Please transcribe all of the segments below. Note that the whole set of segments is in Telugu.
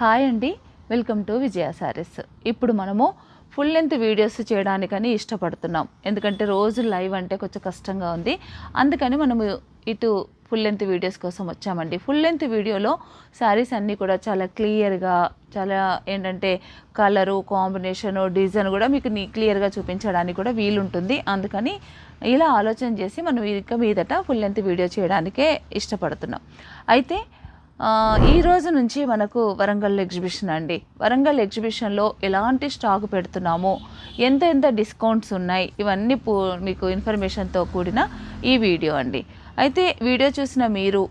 హాయ్ అండి, వెల్కమ్ టు విజయ సారీస్. ఇప్పుడు మనము ఫుల్ లెంత్ వీడియోస్ చేయడానికని ఇష్టపడుతున్నాం. ఎందుకంటే రోజు లైవ్ అంటే కొంచెం కష్టంగా ఉంది. అందుకని మనము ఇటు ఫుల్ లెంత్ వీడియోస్ కోసం వచ్చామండి. ఫుల్ లెంత్ వీడియోలో శారీస్ అన్నీ కూడా చాలా క్లియర్గా, చాలా ఏంటంటే కలరు కాంబినేషను డిజైన్ కూడా మీకు క్లియర్గా చూపించడానికి కూడా వీలుంటుంది. అందుకని ఇలా ఆలోచన చేసి మనం ఇక మీదట ఫుల్ లెంత్ వీడియో చేయడానికే ఇష్టపడుతున్నాం. అయితే ఈ రోజు నుంచి మనకు వరంగల్ ఎగ్జిబిషన్ అండి. వరంగల్ ఎగ్జిబిషన్లో ఎలాంటి స్టాక్ పెడుతున్నాము, ఎంత డిస్కౌంట్స్ ఉన్నాయి, ఇవన్నీ మీకు ఇన్ఫర్మేషన్తో కూడిన ఈ వీడియో అండి. అయితే వీడియో చూసిన మీరు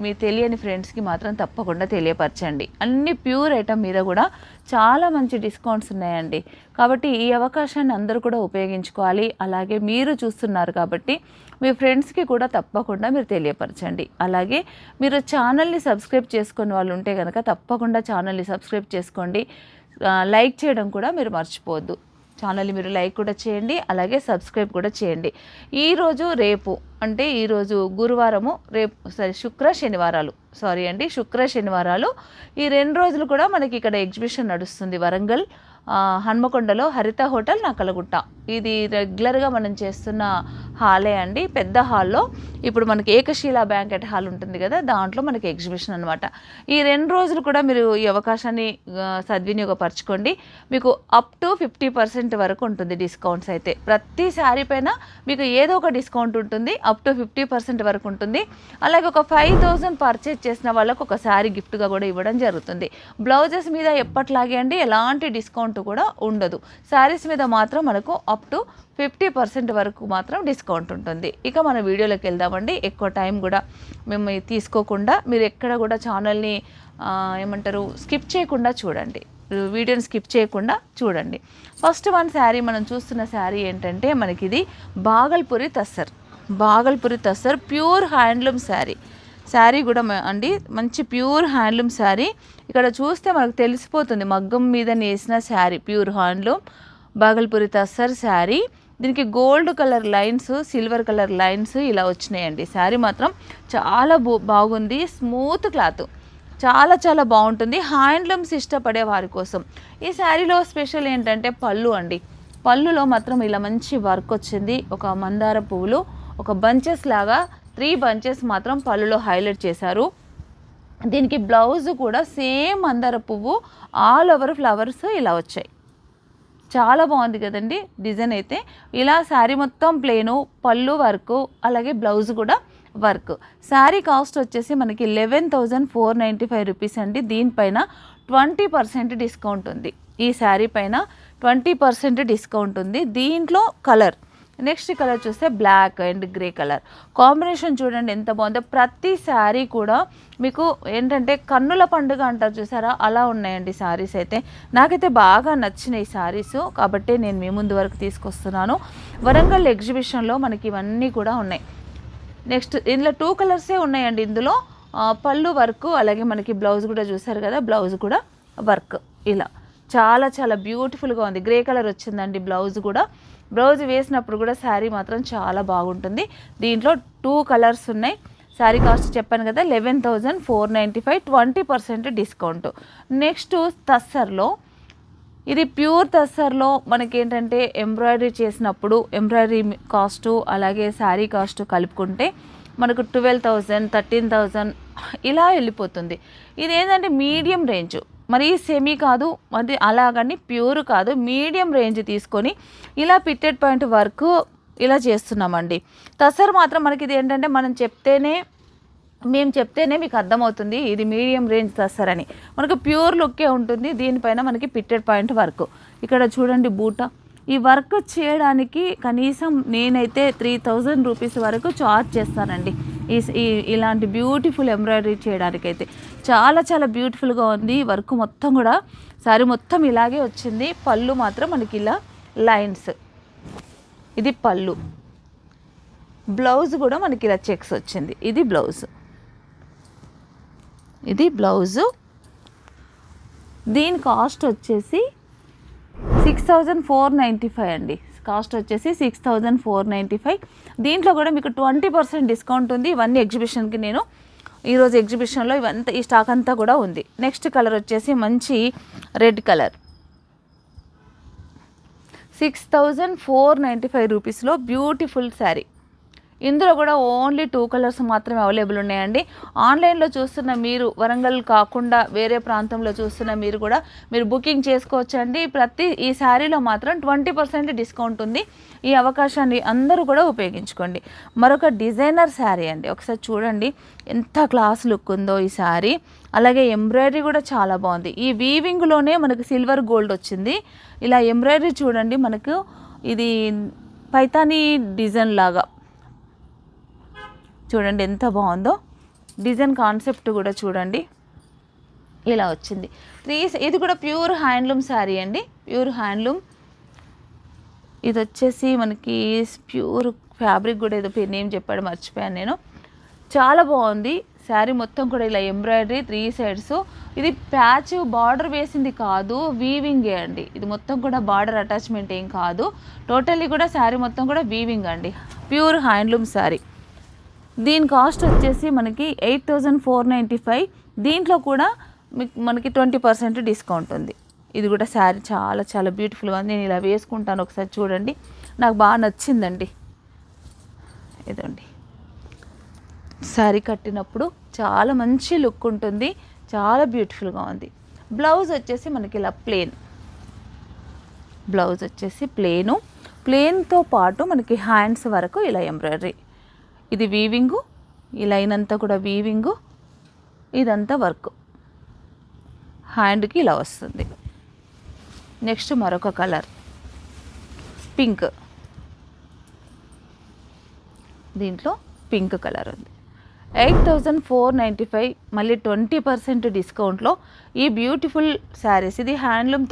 మీ తెలియని ఫ్రెండ్స్కి మాత్రం తప్పకుండా తెలియపరచండి. అన్ని ప్యూర్ ఐటమ్ మీద కూడా చాలా మంచి డిస్కౌంట్స్ ఉన్నాయండి. కాబట్టి ఈ అవకాశాన్ని అందరూ కూడా ఉపయోగించుకోవాలి. అలాగే మీరు చూస్తున్నారు కాబట్టి మీ ఫ్రెండ్స్కి కూడా తప్పకుండా మీరు తెలియపరచండి. అలాగే మీరు ఛానల్ని సబ్స్క్రైబ్ చేసుకునే వాళ్ళు ఉంటే కనుక తప్పకుండా ఛానల్ని సబ్స్క్రైబ్ చేసుకోండి. లైక్ చేయడం కూడా మీరు మర్చిపోవద్దు. ఛానల్ని మీరు లైక్ కూడా చేయండి, అలాగే సబ్స్క్రైబ్ కూడా చేయండి. ఈరోజు రేపు అంటే ఈరోజు గురువారము, రేపు శుక్ర శనివారాలు ఈ 2 రోజులు కూడా మనకి ఇక్కడ ఎగ్జిబిషన్ నడుస్తుంది. వరంగల్ హన్మకొండలో హరిత హోటల్ నకలగుట్ట. ఇది రెగ్యులర్గా మనం చేస్తున్న హాలే అండి. పెద్ద హాల్లో ఇప్పుడు మనకి ఏకశీల బ్యాంకెట్ హాల్ ఉంటుంది కదా, దాంట్లో మనకి ఎగ్జిబిషన్ అనమాట. ఈ 2 రోజులు కూడా మీరు ఈ అవకాశాన్ని సద్వినియోగపరచుకోండి. మీకు అప్ టు 50% వరకు ఉంటుంది డిస్కౌంట్స్. అయితే ప్రతి శారీ పైన మీకు ఏదో ఒక డిస్కౌంట్ ఉంటుంది. అప్ టు 50% వరకు ఉంటుంది. అలాగే ఒక 5000 పర్చేజ్ చేసిన వాళ్ళకు ఒక శారీ గిఫ్ట్గా కూడా ఇవ్వడం జరుగుతుంది. బ్లౌజెస్ మీద ఎప్పట్లాగే అండి ఎలాంటి డిస్కౌంట్ కూడా ఉండదు. శారీస్ మీద మాత్రం మనకు అప్ టు 50% వరకు మాత్రం డిస్కౌంట్ ఉంటుంది. ఇక మన వీడియోలోకి వెళ్దామండి. ఎక్కువ టైం కూడా మేము తీసుకోకుండా మీరు ఎక్కడ కూడా ఛానల్ని స్కిప్ చేయకుండా చూడండి. వీడియోని స్కిప్ చేయకుండా చూడండి. ఫస్ట్ వన్ శారీ మనం చూస్తున్న శారీ ఏంటంటే మనకి ఇది బాగల్పూరి తస్సర్ ప్యూర్ హ్యాండ్లూమ్ శారీ కూడా అండి. మంచి ప్యూర్ హ్యాండ్లూమ్ శారీ. ఇక్కడ చూస్తే మనకు తెలిసిపోతుంది మగ్గం మీద నేసిన శారీ, ప్యూర్ హ్యాండ్లూమ్ బాగల్పూరి తస్సర్ శారీ. దీనికి gold colour lines, silver colour lines ఇలా వచ్చినాయండి. శారీ మాత్రం చాలా బాగుంది. స్మూత్ క్లాత్, చాలా బాగుంటుంది. హ్యాండ్లూమ్స్ ఇష్టపడే వారి కోసం ఈ శారీలో స్పెషల్ ఏంటంటే పళ్ళు అండి. పళ్ళులో మాత్రం ఇలా మంచి వర్క్ వచ్చింది. ఒక మందార పువ్వులు ఒక బంచెస్ లాగా 3 బంచెస్ మాత్రం పళ్ళులో హైలైట్ చేశారు. దీనికి బ్లౌజ్ కూడా సేమ్ మందార పువ్వు ఆల్ ఓవర్ ఫ్లవర్స్ ఇలా వచ్చాయి. చాలా బాగుంది కదండి డిజైన్. అయితే ఇలా శారీ మొత్తం ప్లేను, పళ్ళు వర్క్, అలాగే బ్లౌజ్ కూడా వర్క్. శారీ కాస్ట్ వచ్చేసి మనకి 11,495 రూపీస్ అండి. దీనిపైన 20% డిస్కౌంట్ ఉంది. ఈ శారీ పైన 20% డిస్కౌంట్ ఉంది. దీంట్లో నెక్స్ట్ కలర్ చూస్తే black and grey colour combination చూడండి ఎంత బాగుందో. ప్రతి శారీ కూడా మీకు ఏంటంటే కన్నుల పండుగ అంటారు చూసారా, అలా ఉన్నాయండి శారీస్. అయితే నాకైతే బాగా నచ్చినాయి శారీస్, కాబట్టి నేను మీ ముందు వరకు తీసుకొస్తున్నాను. వరంగల్ ఎగ్జిబిషన్లో మనకి ఇవన్నీ కూడా ఉన్నాయి. నెక్స్ట్ ఇందులో 2 కలర్సే ఉన్నాయండి. ఇందులో పళ్ళు వర్క్, అలాగే మనకి బ్లౌజ్ కూడా చూసారు కదా, బ్లౌజ్ కూడా వర్క్ ఇలా చాలా బ్యూటిఫుల్గా ఉంది. గ్రే కలర్ వచ్చిందండి బ్లౌజ్ కూడా. బ్లౌజ్ వేసినప్పుడు కూడా శారీ మాత్రం చాలా బాగుంటుంది. దీంట్లో 2 కలర్స్ ఉన్నాయి. శారీ కాస్ట్ చెప్పాను కదా 11,495, 20% డిస్కౌంట్. నెక్స్ట్ తస్సర్లో, ఇది ప్యూర్ తస్సర్లో మనకి ఏంటంటే ఎంబ్రాయిడరీ చేసినప్పుడు ఎంబ్రాయిడరీ కాస్టు అలాగే శారీ కాస్ట్ కలుపుకుంటే మనకు 12,000, 13,000 ఇలా వెళ్ళిపోతుంది. ఇది ఏంటంటే మీడియం రేంజ్, మరి సెమీ కాదు, మరి అలాగని ప్యూర్ కాదు, మీడియం రేంజ్ తీసుకొని ఇలా పిట్టెడ్ పాయింట్ వర్క్ ఇలా చేస్తున్నామండి. తసర్ మాత్రం మనకి ఇది ఏంటంటే మేము చెప్తేనే మీకు అర్థమవుతుంది ఇది మీడియం రేంజ్ తసర్ అని. మనకు ప్యూర్ లుక్కే ఉంటుంది. దీనిపైన మనకి పిట్టెడ్ పాయింట్ వర్క్. ఇక్కడ చూడండి బూట. ఈ వర్క్ చేయడానికి కనీసం నేనైతే 3,000 రూపీస్ వరకు చార్జ్ చేస్తానండి. ఇలాంటి బ్యూటిఫుల్ ఎంబ్రాయిడరీ చేయడానికైతే చాలా బ్యూటిఫుల్గా ఉంది. వర్క్ మొత్తం కూడా శారీ మొత్తం ఇలాగే వచ్చింది. పళ్ళు మాత్రం మనకి ఇలా లైన్స్, ఇది పళ్ళు. బ్లౌజ్ కూడా మనకి ఇలా చెక్స్ వచ్చింది. ఇది బ్లౌజు. దీని కాస్ట్ వచ్చేసి 6,495 అండి. కాస్ట్ వచ్చేసి 6,495. దీంట్లో కూడా మీకు 20% డిస్కౌంట్ ఉంది. ఇవన్నీ ఎగ్జిబిషన్కి నేను ఈరోజు ఎగ్జిబిషన్లో ఇవంతా ఈ స్టాక్ అంతా కూడా ఉంది. నెక్స్ట్ కలర్ వచ్చేసి మంచి రెడ్ కలర్, 6495 రూపీస్లో బ్యూటిఫుల్ శారీ. ఇందులో కూడా ఓన్లీ 2 కలర్స్ మాత్రమే అవైలబుల్ ఉన్నాయండి. ఆన్లైన్లో చూస్తున్న మీరు, వరంగల్ కాకుండా వేరే ప్రాంతంలో చూస్తున్న మీరు కూడా మీరు బుకింగ్ చేసుకోవచ్చండి. ఈ శారీలో మాత్రం 20% డిస్కౌంట్ ఉంది. ఈ అవకాశాన్ని అందరూ కూడా ఉపయోగించుకోండి. మరొక డిజైనర్ శారీ అండి, ఒకసారి చూడండి ఎంత క్లాస్ లుక్ ఉందో ఈ శారీ. అలాగే ఎంబ్రాయిడరీ కూడా చాలా బాగుంది. ఈ వీవింగ్లోనే మనకు సిల్వర్ గోల్డ్ వచ్చింది. ఇలా ఎంబ్రాయిడరీ చూడండి, మనకు ఇది పైతానీ డిజైన్ లాగా చూడండి ఎంత బాగుందో. డిజైన్ కాన్సెప్ట్ కూడా చూడండి ఇలా వచ్చింది. ఇది కూడా ప్యూర్ హ్యాండ్లూమ్ శారీ అండి, ప్యూర్ హ్యాండ్లూమ్. ఇది వచ్చేసి మనకి ప్యూర్ ఫ్యాబ్రిక్ కూడా ఏదో నేమ్ చెప్పాడు మర్చిపోయాను నేను. చాలా బాగుంది శారీ మొత్తం కూడా ఇలా ఎంబ్రాయిడరీ 3 సైడ్స్. ఇది ప్యాచ్ బార్డర్ వేసింది కాదు, వీవింగే అండి. ఇది మొత్తం కూడా బార్డర్ అటాచ్మెంట్ ఏం కాదు, టోటల్లీ కూడా శారీ మొత్తం కూడా వీవింగ్ అండి, ప్యూర్ హ్యాండ్లూమ్ శారీ. దీని కాస్ట్ వచ్చేసి మనకి 8495. దీంట్లో కూడా మనకి 20% డిస్కౌంట్ ఉంది. ఇది కూడా శారీ చాలా చాలా బ్యూటిఫుల్గా ఉంది. నేను ఇలా వేసుకుంటాను, ఒకసారి చూడండి, నాకు బాగా నచ్చిందండి. ఇదండి శారీ కట్టినప్పుడు చాలా మంచి లుక్ ఉంటుంది, చాలా బ్యూటిఫుల్గా ఉంది. బ్లౌజ్ వచ్చేసి మనకి ఇలా బ్లౌజ్ వచ్చేసి ప్లేన్తో పాటు మనకి హ్యాండ్స్ వరకు ఇలా ఎంబ్రాయిడరీ. ఇది వీవింగు, ఈ లైన్ అంతా కూడా వీవింగు, ఇదంతా వర్క్, హ్యాండ్కి ఇలా వస్తుంది. నెక్స్ట్ మరొక కలర్ పింక్, దీంట్లో పింక్ కలర్ ఉంది. 8495, మళ్ళీ 20% డిస్కౌంట్లో ఈ బ్యూటిఫుల్ శారీస్. ఇది హ్యాండ్లూమ్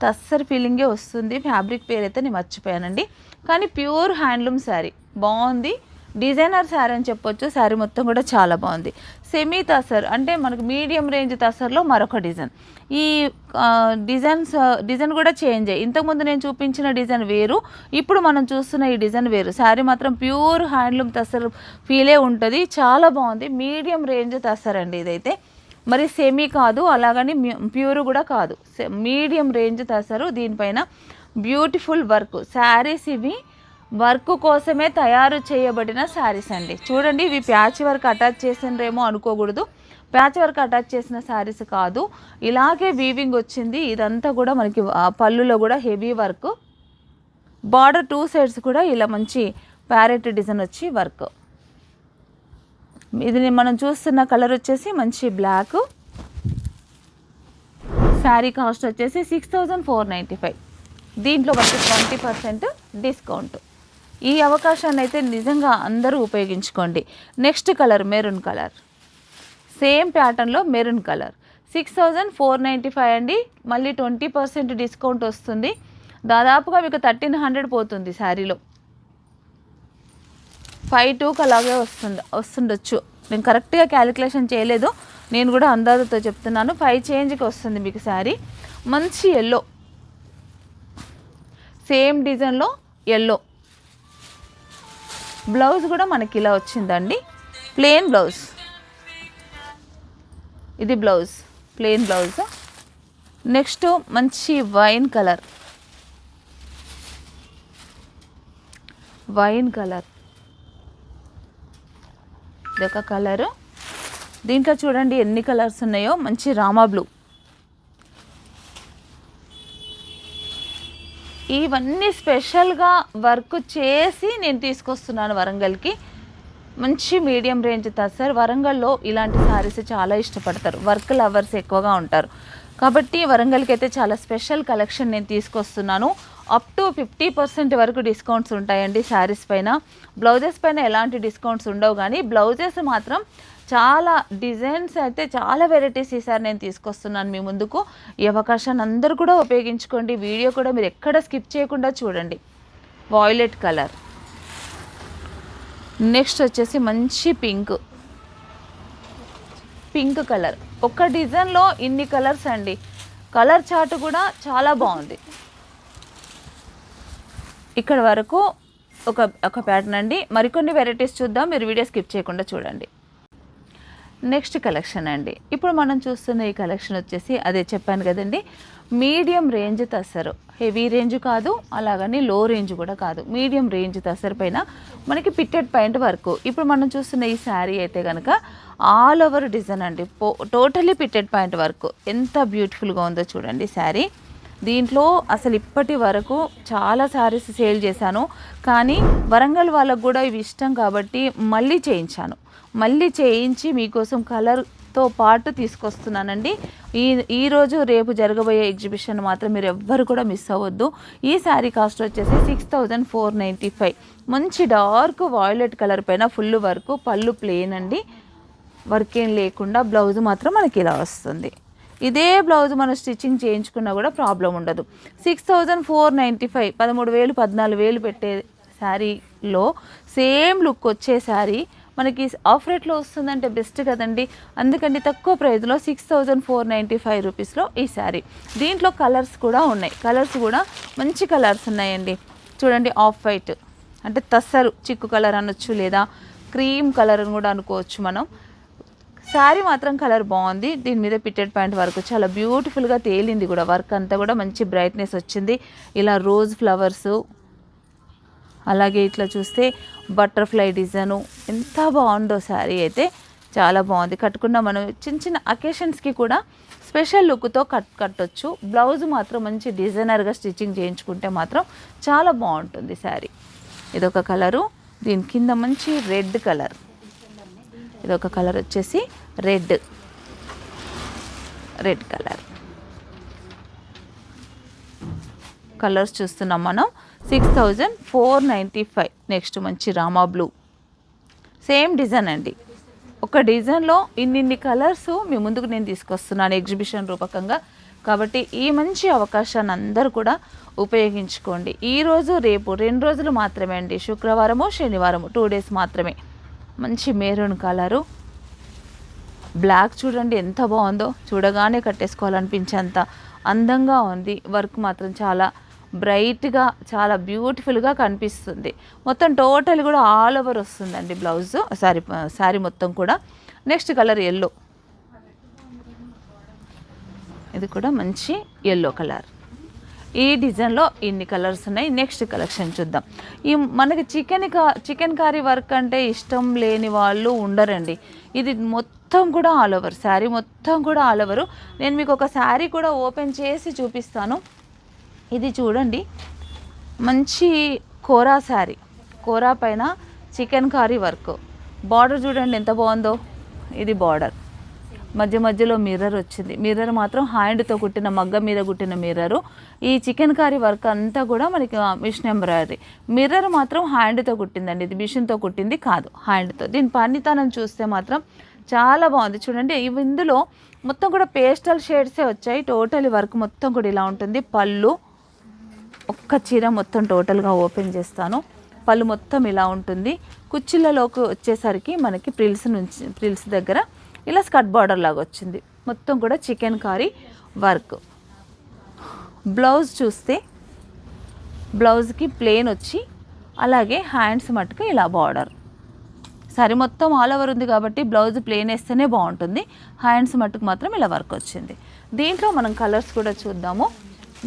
టస్సర్ ఫీలింగే వస్తుంది. ఫ్యాబ్రిక్ పేరు అయితే నేను మర్చిపోయానండి, కానీ ప్యూర్ హ్యాండ్లూమ్ శారీ బాగుంది. డిజైనర్ శారీ అని చెప్పొచ్చు. శారీ మొత్తం కూడా చాలా బాగుంది. సెమీ తసర్ అంటే మనకు మీడియం రేంజ్ తసర్లో మరొక డిజైన్. ఈ డిజైన్ కూడా చేంజ్ అయ్యి, ఇంతకుముందు నేను చూపించిన డిజైన్ వేరు, ఇప్పుడు మనం చూస్తున్న ఈ డిజైన్ వేరు. శారీ మాత్రం ప్యూర్ హ్యాండ్లూమ్ తసర్ ఫీలే ఉంటుంది, చాలా బాగుంది. మీడియం రేంజ్ తసర్ అండి ఇదైతే, మరి సెమీ కాదు, అలాగని ప్యూర్ కూడా కాదు, మీడియం రేంజ్ తసరు. దీనిపైన బ్యూటిఫుల్ వర్క్. శారీస్ ఇవి వర్క్ కోసమే తయారు చేయబడిన శారీస్ అండి. చూడండి, ఇవి ప్యాచ్ వర్క్ అటాచ్ చేసినరేమో అనుకోకూడదు, ప్యాచ్ వర్క్ అటాచ్ చేసిన శారీస్ కాదు, ఇలాగే వీవింగ్ వచ్చింది. ఇదంతా కూడా మనకి పళ్ళులో కూడా హెవీ వర్క్, బార్డర్ 2 సైడ్స్ కూడా ఇలా మంచి ప్యారెట్ డిజైన్ వచ్చి వర్క్. ఇది మనం చూస్తున్న కలర్ వచ్చేసి మంచి బ్లాక్. శారీ కాస్ట్ వచ్చేసి 6495. దీంట్లో మనకి 20% డిస్కౌంట్. ఈ అవకాశాన్ని అయితే నిజంగా అందరూ ఉపయోగించుకోండి. Next colour maroon colour, same ప్యాటర్న్లో మెరూన్ కలర్, 6495 అండి. మళ్ళీ 20% డిస్కౌంట్ వస్తుంది. దాదాపుగా మీకు 1300 పోతుంది శారీలో. 52కి అలాగే వస్తుండొచ్చు, నేను కరెక్ట్గా క్యాలిక్యులేషన్ చేయలేదు, నేను కూడా అందాజుతో చెప్తున్నాను. 5 చేంజ్కి వస్తుంది మీకు శారీ. మంచి ఎల్లో, సేమ్ డిజైన్లో ఎల్లో. బ్లౌజ్ కూడా మనకి ఇలా వచ్చిందండి, ప్లెయిన్ బ్లౌజ్. ఇది బ్లౌజ్, ప్లెయిన్ బ్లౌజ్. నెక్స్ట్ మంచి వైన్ కలర్, ఇదొక కలరు. దీంట్లో చూడండి ఎన్ని కలర్స్ ఉన్నాయో. మంచి రామా బ్లూ. ఇవన్నీ స్పెషల్గా వర్క్ చేసి నేను తీసుకొస్తున్నాను వరంగల్కి. మంచి మీడియం రేంజ్ తసర్. వరంగల్లో ఇలాంటి శారీస్ చాలా ఇష్టపడతారు, వర్క్ లవర్స్ ఎక్కువగా ఉంటారు. కాబట్టి వరంగల్కి అయితే చాలా స్పెషల్ కలెక్షన్ నేను తీసుకొస్తున్నాను. అప్ టు 50% వరకు డిస్కౌంట్స్ ఉంటాయండి శారీస్ పైన. బ్లౌజెస్ పైన ఎలాంటి డిస్కౌంట్స్ ఉండవు, కానీ బ్లౌజెస్ మాత్రం చాలా డిజైన్స్ అయితే చాలా వెరైటీస్ ఈసారి నేను తీసుకొస్తున్నాను మీ ముందుకు. ఈ అవకాశాన్ని అందరూ కూడా ఉపయోగించుకోండి. వీడియో కూడా మీరు ఎక్కడ స్కిప్ చేయకుండా చూడండి. Violet colour. నెక్స్ట్ వచ్చేసి మంచి పింక్ కలర్. ఒక డిజైన్లో ఇన్ని కలర్స్ అండి. కలర్ చార్ట్ కూడా చాలా బాగుంది. ఇక్కడ వరకు ఒక ప్యాటర్న్ అండి. మరికొన్ని వెరైటీస్ చూద్దాం, మీరు వీడియో స్కిప్ చేయకుండా చూడండి. నెక్స్ట్ కలెక్షన్ అండి. ఇప్పుడు మనం చూస్తున్న ఈ కలెక్షన్ వచ్చేసి అదే చెప్పాను కదండి, medium range tussar. Heavy range కాదు, అలాగని లో రేంజ్ కూడా కాదు, మీడియం రేంజ్ తస్సరు పైన మనకి పిట్టెడ్ పాయింట్ వరకు. ఇప్పుడు మనం చూస్తున్న ఈ శారీ అయితే కనుక ఆల్ ఓవర్ డిజైన్ అండి, టోటలీ పిట్టెడ్ పాయింట్ వరకు. ఎంత బ్యూటిఫుల్గా ఉందో చూడండి శారీ. దీంట్లో అసలు ఇప్పటి వరకు చాలా శారీస్ సేల్ చేశాను, కానీ వరంగల్ వాళ్ళకు కూడా ఇవి ఇష్టం కాబట్టి మళ్ళీ చేయించి మీకోసం కలర్తో పాటు తీసుకొస్తున్నానండి. ఈరోజు రేపు జరగబోయే ఎగ్జిబిషన్ మాత్రం మీరు ఎవ్వరు కూడా మిస్ అవ్వద్దు. ఈ శారీ కాస్ట్ వచ్చేసి 6495. మంచి డార్క్ వాయిలెట్ కలర్ పైన ఫుల్ వర్క్, పళ్ళు ప్లేన్ అండి, వర్క్ ఏం లేకుండా. బ్లౌజ్ మాత్రం మనకి ఇలా వస్తుంది. ఇదే బ్లౌజ్ మనం స్టిచ్చింగ్ చేయించుకున్నా కూడా ప్రాబ్లం ఉండదు. 6495, 13,000 14,000 పెట్టే శారీలో సేమ్ లుక్ వచ్చే శారీ మనకి ఆఫ్ రేట్లో వస్తుందంటే బెస్ట్ కదండి. అందుకని తక్కువ ప్రైస్లో 6495 రూపీస్లో ఈ శారీ. దీంట్లో కలర్స్ కూడా ఉన్నాయి, కలర్స్ కూడా మంచి కలర్స్ ఉన్నాయండి. చూడండి, ఆఫ్ వైట్ అంటే తస్సరు చిక్కు కలర్ అనొచ్చు, లేదా క్రీమ్ కలర్ అని కూడా అనుకోవచ్చు మనం. శారీ మాత్రం కలర్ బాగుంది. దీని మీద పిట్టెడ్ పాయింట్ వర్క్ చాలా బ్యూటిఫుల్గా తేలింది కూడా. వర్క్ అంతా కూడా మంచి బ్రైట్నెస్ వచ్చింది. ఇలా రోజ్ ఫ్లవర్సు, అలాగే ఇట్లా చూస్తే బటర్ఫ్లై డిజైను, ఎంత బాగుందో శారీ అయితే. చాలా బాగుంది. కట్టుకున్న మనం చిన్న చిన్న అకేషన్స్కి కూడా స్పెషల్ లుక్తో కట్టొచ్చు. బ్లౌజ్ మాత్రం మంచి డిజైనర్గా స్టిచ్చింగ్ చేయించుకుంటే మాత్రం చాలా బాగుంటుంది శారీ. ఇదొక కలరు, దీని కింద మంచి రెడ్ కలర్, ఇదొక కలర్ వచ్చేసి రెడ్ కలర్. కలర్స్ చూస్తున్నాం మనం. 6495. నెక్స్ట్ మంచి రామా బ్లూ, సేమ్ డిజైన్ అండి. ఒక డిజైన్లో ఇన్ని కలర్స్ మీ ముందుకు నేను తీసుకొస్తున్నాను ఎగ్జిబిషన్ రూపకంగా. కాబట్టి ఈ మంచి అవకాశాన్ని అందరూ కూడా ఉపయోగించుకోండి. ఈరోజు రేపు 2 రోజులు మాత్రమే అండి, శుక్రవారము శనివారము 2 డేస్ మాత్రమే. మంచి మెరూన్ కలరు, బ్లాక్ చూడండి ఎంత బాగుందో, చూడగానే కట్టేసుకోవాలనిపించేంత అందంగా ఉంది. వర్క్ మాత్రం చాలా బ్రైట్గా, చాలా బ్యూటిఫుల్గా కనిపిస్తుంది. మొత్తం టోటల్ కూడా ఆల్ ఓవర్ వస్తుందండి బ్లౌజ్, శారీ మొత్తం కూడా. నెక్స్ట్ కలర్ ఎల్లో, ఇది కూడా మంచి ఎల్లో కలర్. ఈ డిజైన్లో ఇన్ని కలర్స్ ఉన్నాయి. నెక్స్ట్ కలెక్షన్ చూద్దాం. ఈ మనకి చికెన్ కర్రీ వర్క్ అంటే ఇష్టం లేని వాళ్ళు ఉండరండి. ఇది మొత్తం కూడా ఆల్ ఓవర్, శారీ మొత్తం కూడా ఆల్ ఓవరు. నేను మీకు ఒక శారీ కూడా ఓపెన్ చేసి చూపిస్తాను. ఇది చూడండి, మంచి కోరా శారీ, కోరా పైన చికెన్ కర్రీ వర్క్. బార్డర్ చూడండి ఎంత బాగుందో. ఇది బార్డర్, మధ్యలో మిర్రర్ వచ్చింది. మిర్రర్ మాత్రం హ్యాండ్తో కుట్టిన, మగ్గ మీద కుట్టిన మిర్రరు. ఈ చికెన్ కర్రీ వర్క్ అంతా కూడా మనకి మిషన్ ఎంబ్రాయిడరీ. మిర్రర్ మాత్రం హ్యాండ్తో కుట్టిందండి, ఇది మిషన్తో కుట్టింది కాదు, హ్యాండ్తో. దీని పనితనం చూస్తే మాత్రం చాలా బాగుంది. చూడండి, ఇందులో మొత్తం కూడా పేస్టల్ షేడ్సే వచ్చాయి. టోటల్ వర్క్ మొత్తం కూడా ఇలా ఉంటుంది. పళ్ళు, ఒక్క చీర మొత్తం టోటల్గా ఓపెన్ చేస్తాను. పళ్ళు మొత్తం ఇలా ఉంటుంది. కుచ్చిళ్ళలోకి వచ్చేసరికి మనకి ప్రిల్స్ దగ్గర ఇలా స్కర్ట్ బార్డర్ లాగా వచ్చింది. మొత్తం కూడా చికెన్ కర్రీ వర్క్. బ్లౌజ్ చూస్తే బ్లౌజ్కి ప్లెయిన్ వచ్చి, అలాగే హ్యాండ్స్ మట్టుకు ఇలా బార్డర్. సారీ మొత్తం ఆల్ ఓవర్ ఉంది కాబట్టి బ్లౌజ్ ప్లెయిన్ వేస్తేనే బాగుంటుంది. హ్యాండ్స్ మట్టుకు మాత్రం ఇలా వర్క్ వచ్చింది. దీంట్లో మనం కలర్స్ కూడా చూద్దాము.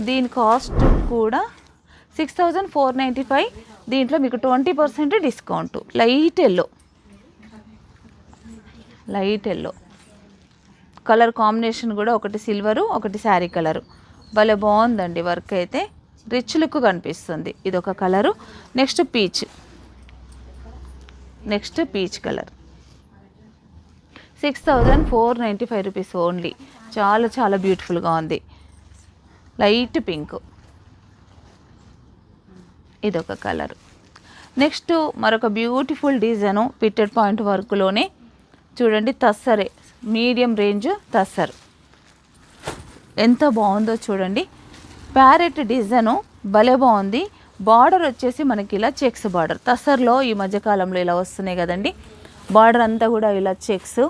దీని కాస్ట్ కూడా 6495. దీంట్లో మీకు 20% discount. Light yellow colour combination కూడా, ఒకటి సిల్వరు ఒకటి శారీ కలరు. భలే బాగుందండి వర్క్ అయితే, రిచ్ లుక్ కనిపిస్తుంది. ఇదొక colour. Next peach colour. 6495 rupees only. చాలా చాలా బ్యూటిఫుల్గా ఉంది. లైట్ పింక్, ఇదొక కలర్. నెక్స్ట్ మరొక బ్యూటిఫుల్ డిజైను పిట్టెడ్ పాయింట్ వర్క్లోనే చూడండి, తస్సరే, మీడియం రేంజ్ తస్సర్. ఎంత బాగుందో చూడండి. ప్యారెట్ డిజైను భలే బాగుంది. బార్డర్ వచ్చేసి మనకి ఇలా చెక్స్ బార్డర్. తస్సర్లో ఈ మధ్యకాలంలో ఇలా వస్తున్నాయి కదండి. బార్డర్ అంతా కూడా ఇలా చెక్స్.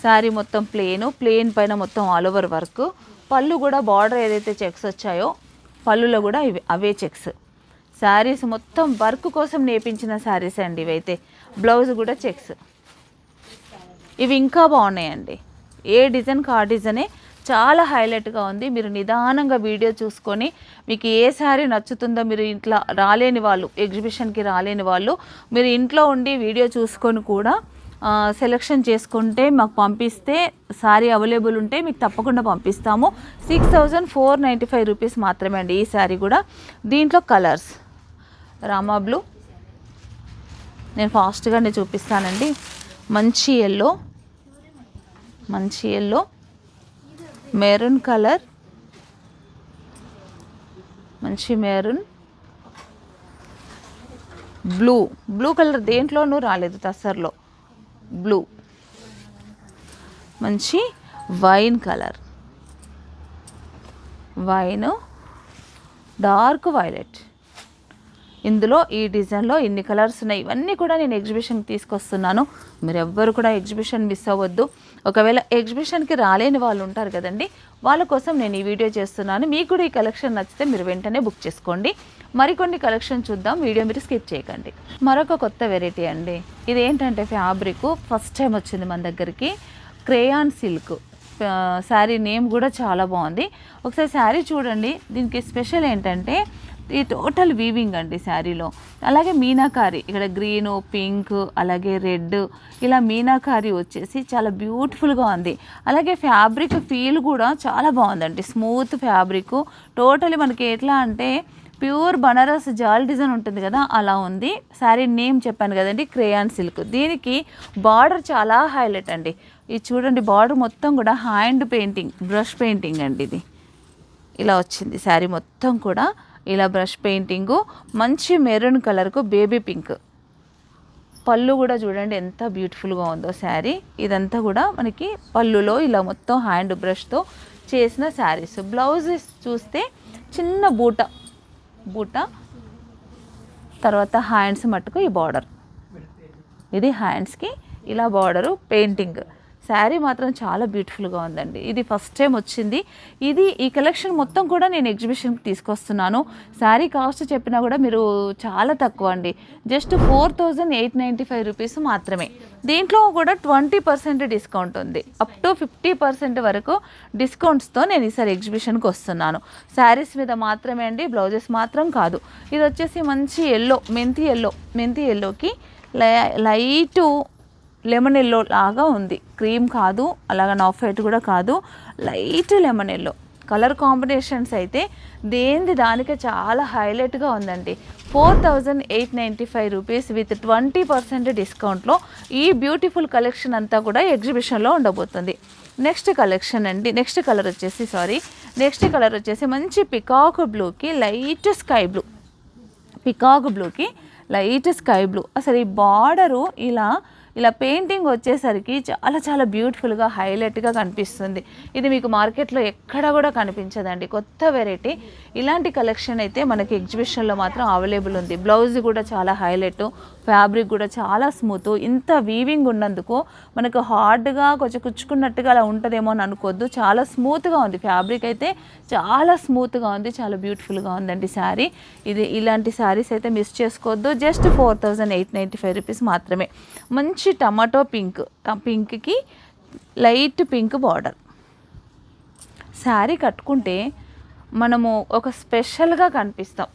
శారీ మొత్తం ప్లెయిన్ పైన మొత్తం ఆల్ ఓవర్ వర్క్. పళ్ళు కూడా బార్డర్ ఏదైతే చెక్స్ వచ్చాయో పళ్ళులో కూడా అవే చెక్స్. శారీస్ మొత్తం వర్క్ కోసం నేపించిన శారీస్ అండి ఇవైతే. బ్లౌజ్ కూడా చెక్స్. ఇవి ఇంకా బాగున్నాయండి. ఏ డిజైన్కి ఆ డిజైనే చాలా హైలైట్గా ఉంది. మీరు నిదానంగా వీడియో చూసుకొని మీకు ఏ శారీ నచ్చుతుందో, మీరు ఇంట్లో రాలేని వాళ్ళు, ఎగ్జిబిషన్కి రాలేని వాళ్ళు మీరు ఇంట్లో ఉండి వీడియో చూసుకొని కూడా సెలెక్షన్ చేసుకుంటే మాకు పంపిస్తే, శారీ అవైలబుల్ ఉంటే మీకు తప్పకుండా పంపిస్తాము. 6495 రూపీస్ మాత్రమే అండి ఈ శారీ కూడా. దీంట్లో కలర్స్ రామా బ్లూ, నేను ఫాస్ట్గానే చూపిస్తానండి. మంచి ఎల్లో, మంచి ఎల్లో, మెరూన్ కలర్, మంచి మెరూన్, బ్లూ. బ్లూ కలర్ దేంట్లోనూ రాలేదు తస్సర్లో. బ్లూ, మంచి wine colour, wine, dark violet. ఇందులో ఈ డిజైన్లో ఇన్ని కలర్స్ ఉన్నాయి. ఇవన్నీ కూడా నేను ఎగ్జిబిషన్కి తీసుకొస్తున్నాను. మీరు ఎవ్వరు కూడా ఎగ్జిబిషన్ మిస్ అవ్వద్దు. ఒకవేళ ఎగ్జిబిషన్కి రాలేని వాళ్ళు ఉంటారు కదండి, వాళ్ళ కోసం నేను ఈ వీడియో చేస్తున్నాను. మీకు కూడా ఈ కలెక్షన్ నచ్చితే మీరు వెంటనే బుక్ చేసుకోండి. మరికొన్ని కలెక్షన్ చూద్దాం, వీడియో మీరు స్కిప్ చేయకండి. మరొక కొత్త వెరైటీ అండి. ఇది ఏంటంటే ఫ్యాబ్రిక్ ఫస్ట్ టైం వచ్చింది మన దగ్గరికి. Crayon silk sari. నేమ్ కూడా చాలా బాగుంది. ఒకసారి శారీ చూడండి. దీనికి స్పెషల్ ఏంటంటే ఈ టోటల్ వీవింగ్ అండి శారీలో. అలాగే మీనాకారి, ఇక్కడ గ్రీను, పింక్, అలాగే రెడ్, ఇలా మీనాకారి వచ్చేసి చాలా బ్యూటిఫుల్గా ఉంది. అలాగే ఫ్యాబ్రిక్ ఫీల్ కూడా చాలా బాగుందండి. Smooth fabric. టోటలీ మనకి ఎట్లా అంటే ప్యూర్ బనారస్ జాల్ డిజైన్ ఉంటుంది కదా, అలా ఉంది. శారీ నేమ్ చెప్పాను కదండి, క్రేయాన్ సిల్క్. దీనికి బార్డర్ చాలా హైలైట్ అండి. ఇది చూడండి, బార్డర్ మొత్తం కూడా హ్యాండ్ పెయింటింగ్, బ్రష్ పెయింటింగ్ అండి. ఇది ఇలా వచ్చింది శారీ మొత్తం కూడా. ఇలా బ్రష్ పెయింటింగు, మంచి మెరూన్ కలర్కు బేబీ పింక్. పళ్ళు కూడా చూడండి ఎంత బ్యూటిఫుల్గా ఉందో శారీ. ఇదంతా కూడా మనకి పళ్ళులో ఇలా మొత్తం హ్యాండ్ బ్రష్తో చేసిన శారీస్. బ్లౌజ్ చూస్తే చిన్న బూట, తర్వాత హ్యాండ్స్ మట్టుకు ఈ బార్డర్. ఇది హ్యాండ్స్కి ఇలా బార్డరు పెయింటింగ్. శారీ మాత్రం చాలా బ్యూటిఫుల్గా ఉందండి. ఇది ఫస్ట్ టైం వచ్చింది. ఈ కలెక్షన్ మొత్తం కూడా నేను ఎగ్జిబిషన్కి తీసుకొస్తున్నాను. శారీ కాస్ట్ చెప్పినా కూడా మీరు చాలా తక్కువ అండి. జస్ట్ 4895 రూపీస్ మాత్రమే. దీంట్లో కూడా 20% డిస్కౌంట్ ఉంది. అప్ టు 50% వరకు డిస్కౌంట్స్తో నేను ఈసారి ఎగ్జిబిషన్కి వస్తున్నాను. శారీస్ మీద మాత్రమే అండి, బ్లౌజెస్ మాత్రం కాదు. ఇది వచ్చేసి మంచి ఎల్లో, మెంతి ఎల్లోకి లైటు లెమన్ ఎల్లో లాగా ఉంది. క్రీమ్ కాదు, అలాగా నాఫ్ వైట్ కూడా కాదు, light lemon yellow. Colour combinations అయితే దానికే చాలా హైలైట్గా ఉందండి. 4895 రూపీస్ విత్ 20% డిస్కౌంట్లో ఈ బ్యూటిఫుల్ కలెక్షన్ అంతా కూడా ఎగ్జిబిషన్లో ఉండబోతుంది. నెక్స్ట్ కలర్ వచ్చేసి మంచి పికాక్ బ్లూకి లైట్ స్కై బ్లూ. అసలు ఈ బార్డరు ఇలా పెయింటింగ్ వచ్చేసరికి చాలా చాలా బ్యూటిఫుల్గా హైలైట్గా కనిపిస్తుంది. ఇది మీకు మార్కెట్లో ఎక్కడ కూడా కనిపించదండి. కొత్త వెరైటీ. ఇలాంటి కలెక్షన్ అయితే మనకి ఎగ్జిబిషన్లో మాత్రం అవైలబుల్ ఉంది. బ్లౌజ్ కూడా చాలా హైలైట్, ఫ్యాబ్రిక్ కూడా చాలా స్మూత్. ఇంత వీవింగ్ ఉన్నందుకు మనకు హార్డ్గా కొంచెం కుచ్చుకున్నట్టుగా అలా ఉంటుందేమో అని అనుకోవద్దు. చాలా స్మూత్గా ఉంది. ఫ్యాబ్రిక్ అయితే చాలా స్మూత్గా ఉంది, చాలా బ్యూటిఫుల్గా ఉందండి శారీ. ఇలాంటి శారీస్ అయితే మిస్ చేసుకోవద్దు. జస్ట్ 4895 రూపీస్ మాత్రమే. మంచి టమాటో పింక్కి లైట్ పింక్ బార్డర్. శారీ కట్టుకుంటే మనము ఒక స్పెషల్గా కనిపిస్తాం.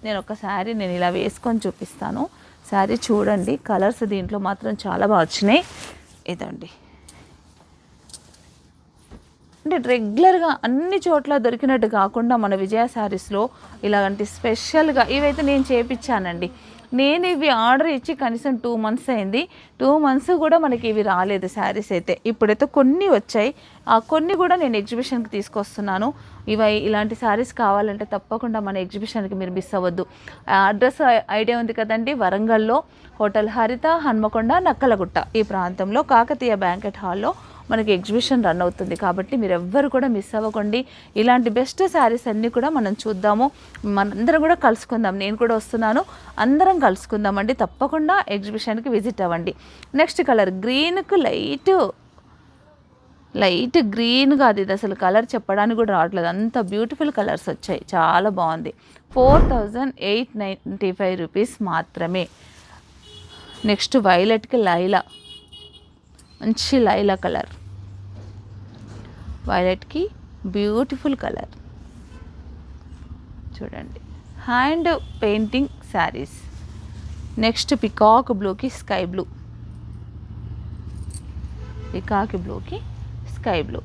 నేను ఇలా వేసుకొని చూపిస్తాను. శారీ చూడండి, కలర్స్ దీంట్లో మాత్రం చాలా బాగా వచ్చినాయి. ఇదండి, అంటే రెగ్యులర్గా అన్ని చోట్ల దొరికినట్టు కాకుండా మన విజయ శారీస్లో ఇలాంటి స్పెషల్గా ఇవైతే నేను చేయించానండి. నేను ఇవి ఆర్డర్ ఇచ్చి కనీసం 2 months అయింది. 2 months కూడా మనకి ఇవి రాలేదు శారీస్ అయితే. ఇప్పుడైతే కొన్ని వచ్చాయి. ఆ కొన్ని కూడా నేను ఎగ్జిబిషన్కి తీసుకొస్తున్నాను. ఇలాంటి శారీస్ కావాలంటే తప్పకుండా మన ఎగ్జిబిషన్కి మీరు మిస్ అవ్వద్దు. అడ్రస్ ఐడియా ఉంది కదండి, వరంగల్లో హోటల్ హరిత, హన్మకొండ, నక్కలగుట్ట ఈ ప్రాంతంలో కాకతీయ బ్యాంకెట్ హాల్లో మనకి ఎగ్జిబిషన్ రన్ అవుతుంది. కాబట్టి మీరు ఎవ్వరు కూడా మిస్ అవ్వకండి. ఇలాంటి బెస్ట్ శారీస్ అన్నీ కూడా మనం చూద్దాము. మనందరం కూడా కలుసుకుందాం. నేను కూడా వస్తున్నాను, అందరం కలుసుకుందామండి. తప్పకుండా ఎగ్జిబిషన్కి విజిట్ అవ్వండి. నెక్స్ట్ కలర్ గ్రీన్కు లైట్ లైట్ గ్రీన్ కాదు, ఇది అసలు కలర్ చెప్పడానికి కూడా రావట్లేదు, అంత బ్యూటిఫుల్ కలర్స్ వచ్చాయి, చాలా బాగుంది. 4895 రూపీస్ మాత్రమే. నెక్స్ట్ వైలెట్కి లైలా, మంచి లైలా కలర్, వైలెట్కి బ్యూటిఫుల్ కలర్ చూడండి. Hand painting saris. Next peacock బ్లూకి స్కై బ్లూ, పికాక్ బ్లూకి స్కై బ్లూ,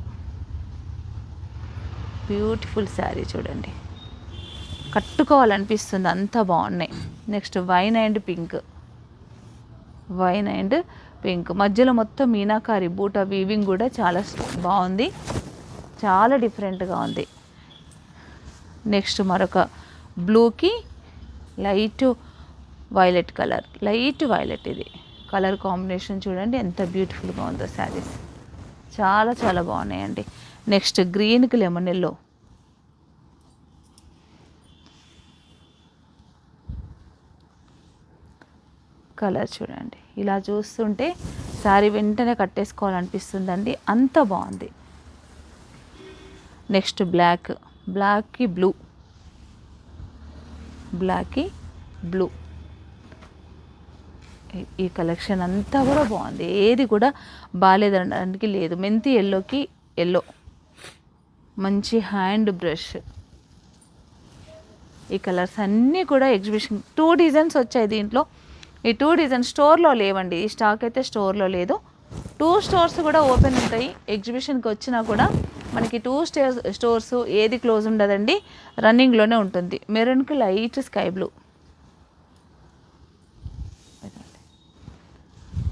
బ్యూటిఫుల్ శారీ చూడండి, కట్టుకోవాలనిపిస్తుంది, అంత బాగున్నాయి. Next wine and pink, wine and pink, మధ్యలో మొత్తం మీనాకారి బూట వీవింగ్ కూడా చాలా బాగుంది, చాలా డిఫరెంట్గా ఉంది. నెక్స్ట్ మరొక బ్లూకి light violet colour, light violet, ఇది కలర్ కాంబినేషన్ చూడండి ఎంత బ్యూటిఫుల్గా ఉందో శారీస్, చాలా చాలా బాగున్నాయండి. నెక్స్ట్ గ్రీన్కి లెమన్ ఎల్లో, కలర్ చూడండి, ఇలా చూస్తుంటే శారీ వెంటనే కట్టేసుకోవాలనిపిస్తుందండి, అంత బాగుంది. నెక్స్ట్ బ్లాక్, బ్లాక్కి బ్లూ, బ్లాక్కి బ్లూ, ఈ కలెక్షన్ అంతా కూడా బాగుంది, ఏది కూడా బాగాలేదనడానికి లేదు. మెంతి ఎల్లోకి ఎల్లో, మంచి హ్యాండ్ బ్రష్, ఈ కలర్స్ అన్నీ కూడా ఎగ్జిబిషన్ 2 డిజైన్స్ వచ్చాయి దీంట్లో. ఈ 2 డిజైన్స్ స్టోర్లో లేవండి, ఈ స్టాక్ అయితే స్టోర్లో లేదు. 2 స్టోర్స్ కూడా ఓపెన్ ఉంటాయి, ఎగ్జిబిషన్కి వచ్చినా కూడా మనకి 2 స్టోర్స్ ఏది క్లోజ్ ఉండదండి, రన్నింగ్లోనే ఉంటుంది. మెరూన్కి లైట్ స్కై బ్లూ,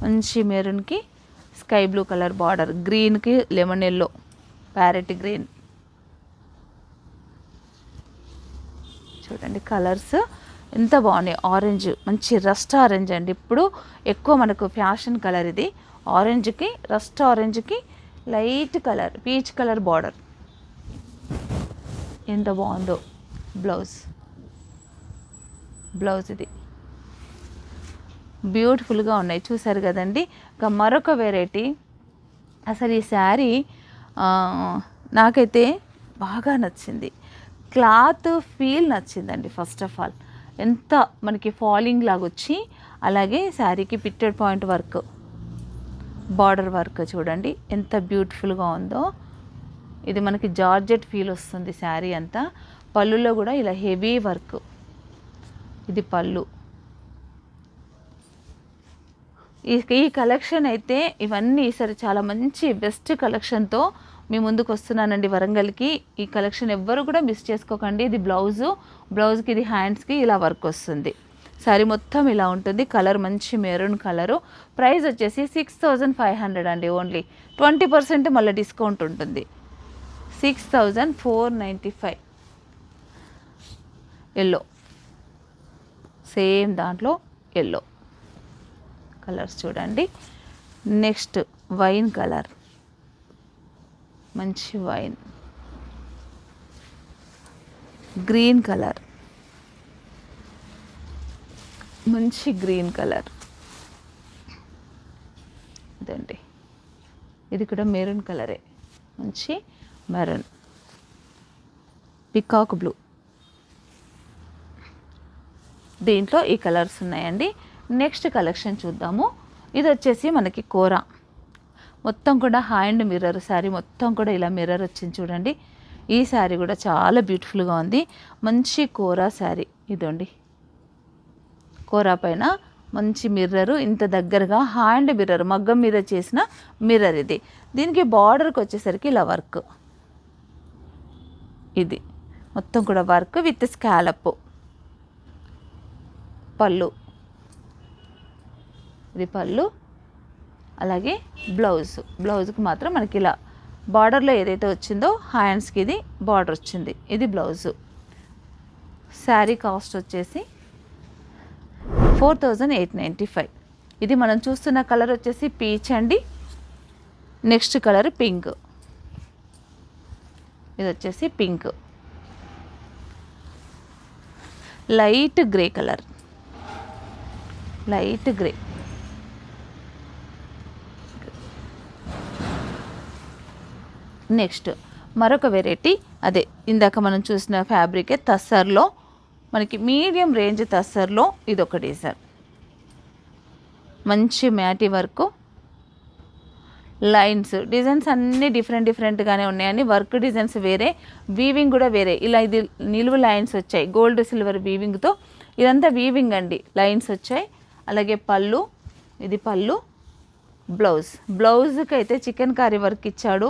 మంచి మెరూన్కి స్కై బ్లూ కలర్ బార్డర్, గ్రీన్కి లెమన్ ఎల్లో, ప్యారెట్ గ్రీన్ చూడండి, కలర్స్ ఎంత బాగున్నాయి. ఆరెంజ్, మంచి రస్ట్ ఆరెంజ్ అండి, ఇప్పుడు ఎక్కువ మనకు ఫ్యాషన్ కలర్ ఇది. ఆరెంజ్కి రస్ట్ ఆరెంజ్కి light colour peach colour border, ఎంత బాగుందో. బ్లౌజ్, బ్లౌజ్ ఇది బ్యూటిఫుల్గా ఉన్నాయి, చూసారు కదండి. ఇంకా మరొక వెరైటీ, అసలు ఈ శారీ నాకైతే బాగా నచ్చింది, క్లాత్ ఫీల్ నచ్చిందండి. ఫస్ట్ ఆఫ్ ఆల్ ఎంత మనకి ఫాలింగ్ లాగా వచ్చి, అలాగే శారీకి pitted point work, border work చూడండి ఎంత బ్యూటిఫుల్గా ఉందో. ఇది మనకి జార్జెట్ ఫీల్ వస్తుంది శారీ అంతా. పళ్ళులో కూడా ఇలా హెవీ వర్క్, ఇది పళ్ళు. ఈ కలెక్షన్ అయితే ఇవన్నీ ఈసారి చాలా మంచి బెస్ట్ కలెక్షన్తో మీ ముందుకు వస్తున్నానండి వరంగల్కి. ఈ కలెక్షన్ ఎవ్వరు కూడా మిస్ చేసుకోకండి. ఇది బ్లౌజు, బ్లౌజ్కి ఇది హ్యాండ్స్కి ఇలా వర్క్ వస్తుంది. శారీ మొత్తం ఇలా ఉంటుంది. కలర్ మంచి మెరూన్ కలరు. ప్రైస్ వచ్చేసి 6500 అండి. ఓన్లీ 20% మళ్ళీ డిస్కౌంట్ ఉంటుంది. 6495. ఎల్లో, సేమ్ దాంట్లో ఎల్లో కలర్స్ చూడండి. నెక్స్ట్ వైన్ కలర్, మంచి వైన్, గ్రీన్ కలర్, మంచి గ్రీన్ కలర్ ఇదండి. ఇది కూడా మెరూన్ కలరే, మంచి మెరూన్, పికాక్ బ్లూ, దీంట్లో ఈ కలర్స్ ఉన్నాయండి. నెక్స్ట్ కలెక్షన్ చూద్దాము. ఇది వచ్చేసి మనకి కోరా, మొత్తం కూడా హ్యాండ్ మిర్రర్ శారీ, మొత్తం కూడా ఇలా మిర్రర్ వచ్చింది చూడండి. ఈ శారీ కూడా చాలా బ్యూటిఫుల్గా ఉంది. మంచి కోరా శారీ ఇదండి. కోరా పైన మంచి మిర్రరు, ఇంత దగ్గరగా హ్యాండ్ మిర్రర్, మగ్గం మీద చేసిన మిర్రర్ ఇది. దీనికి బార్డర్కి వచ్చేసరికి ఇలా వర్క్, ఇది మొత్తం కూడా వర్క్ విత్ స్కాలప్. పళ్ళు, ఇది పళ్ళు. అలాగే బ్లౌజ్, బ్లౌజ్కి మాత్రం మనకి ఇలా బార్డర్లో ఏదైతే వచ్చిందో హ్యాండ్స్కి ఇది బార్డర్ వచ్చింది. ఇది బ్లౌజు. శారీ కాస్ట్ వచ్చేసి 4895. ఇది మనం చూస్తున్న కలర్ వచ్చేసి పీచ్ అండి. నెక్స్ట్ కలర్ పింక్, ఇది వచ్చేసి pink. Light grey colour, light grey, next మరొక వెరైటీ, అదే ఇందాక మనం చూసిన ఫ్యాబ్రికే తస్సర్లో, మనకి మీడియం రేంజ్ తస్సర్లో ఇదొక డిజైన్. మంచి మ్యాటి వర్క్, డిజైన్స్ అన్నీ డిఫరెంట్గానే ఉన్నాయని. వర్క్ డిజైన్స్ వేరే, వీవింగ్ కూడా వేరే. ఇలా ఇది నిలువు లైన్స్ వచ్చాయి గోల్డ్ సిల్వర్ వీవింగ్తో. ఇదంతా వీవింగ్ అండి, లైన్స్ వచ్చాయి. అలాగే పళ్ళు, ఇది పళ్ళు. బ్లౌజ్కి అయితే చికెన్ కారీ వర్క్ ఇచ్చాడు,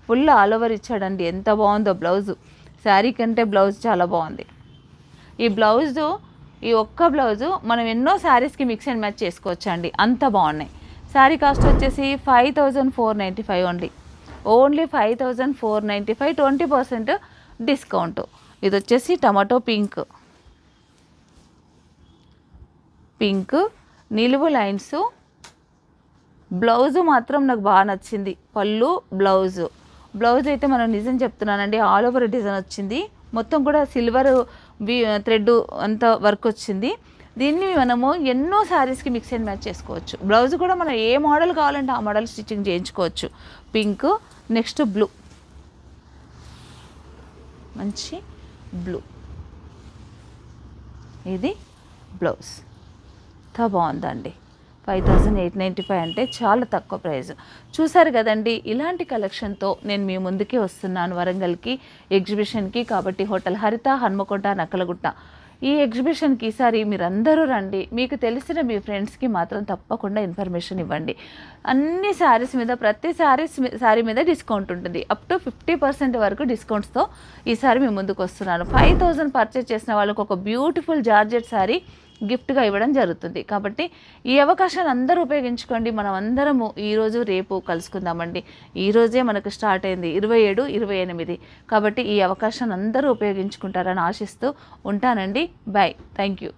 ఫుల్ ఆల్ ఓవర్ ఇచ్చాడండి. ఎంత బాగుందో బ్లౌజు, శారీ కంటే బ్లౌజ్ చాలా బాగుంది. ఈ ఒక్క బ్లౌజు మనం ఎన్నో శారీస్కి మిక్స్ అండ్ మ్యాచ్ చేసుకోవచ్చు అండి, అంత బాగున్నాయి. శారీ కాస్ట్ వచ్చేసి 5495 ఓన్లీ 5495, 20% డిస్కౌంట్. ఇది వచ్చేసి టమాటో పింక్ నిలువు లైన్స్. బ్లౌజు మాత్రం నాకు బాగా నచ్చింది, పళ్ళు బ్లౌజ్ అయితే మనం నిజం చెప్తున్నానండి, ఆల్ ఓవర్ డిజైన్ వచ్చింది. మొత్తం కూడా సిల్వర్ థ్రెడ్ అంత వర్క్ వచ్చింది. దీన్ని మనము ఎన్నో శారీస్కి మిక్స్ అండ్ మ్యాచ్ చేసుకోవచ్చు. బ్లౌజ్ కూడా మనం ఏ మోడల్ కావాలంటే ఆ మోడల్ స్టిచ్చింగ్ చేయించుకోవచ్చు. పింక్, నెక్స్ట్ బ్లూ, మంచి బ్లూ. ఇది బ్లౌజ్, ఎంత బాగుందండి. 5895 అంటే చాలా తక్కువ ప్రైస్. చూసారు కదండి, ఇలాంటి కలెక్షన్తో నేను మీ ముందుకే వస్తున్నాను వరంగల్కి ఎగ్జిబిషన్కి. కాబట్టి హోటల్ హరిత, హన్మకొండ, నక్కలగుట్ట ఈ ఎగ్జిబిషన్కి ఈసారి మీరందరూ రండి. మీకు తెలిసిన మీ ఫ్రెండ్స్కి మాత్రం తప్పకుండా ఇన్ఫర్మేషన్ ఇవ్వండి. అన్ని శారీస్ మీద, ప్రతి శారీ మీద డిస్కౌంట్ ఉంటుంది. అప్ టు 50% వరకు డిస్కౌంట్స్తో ఈసారి మీ ముందుకు వస్తున్నాను. 5000 పర్చేస్ చేసిన వాళ్ళకు ఒక బ్యూటిఫుల్ జార్జెట్ శారీ గిఫ్ట్గా ఇవ్వడం జరుగుతుంది. కాబట్టి ఈ అవకాశాన్ని అందరూ ఉపయోగించుకోండి. మనం అందరము ఈరోజు రేపు కలుసుకుందామండి. ఈరోజే మనకు స్టార్ట్ అయింది 27, 28. కాబట్టి ఈ అవకాశాన్ని అందరూ ఉపయోగించుకుంటారని ఆశిస్తూ ఉంటానండి. Bye, thank you.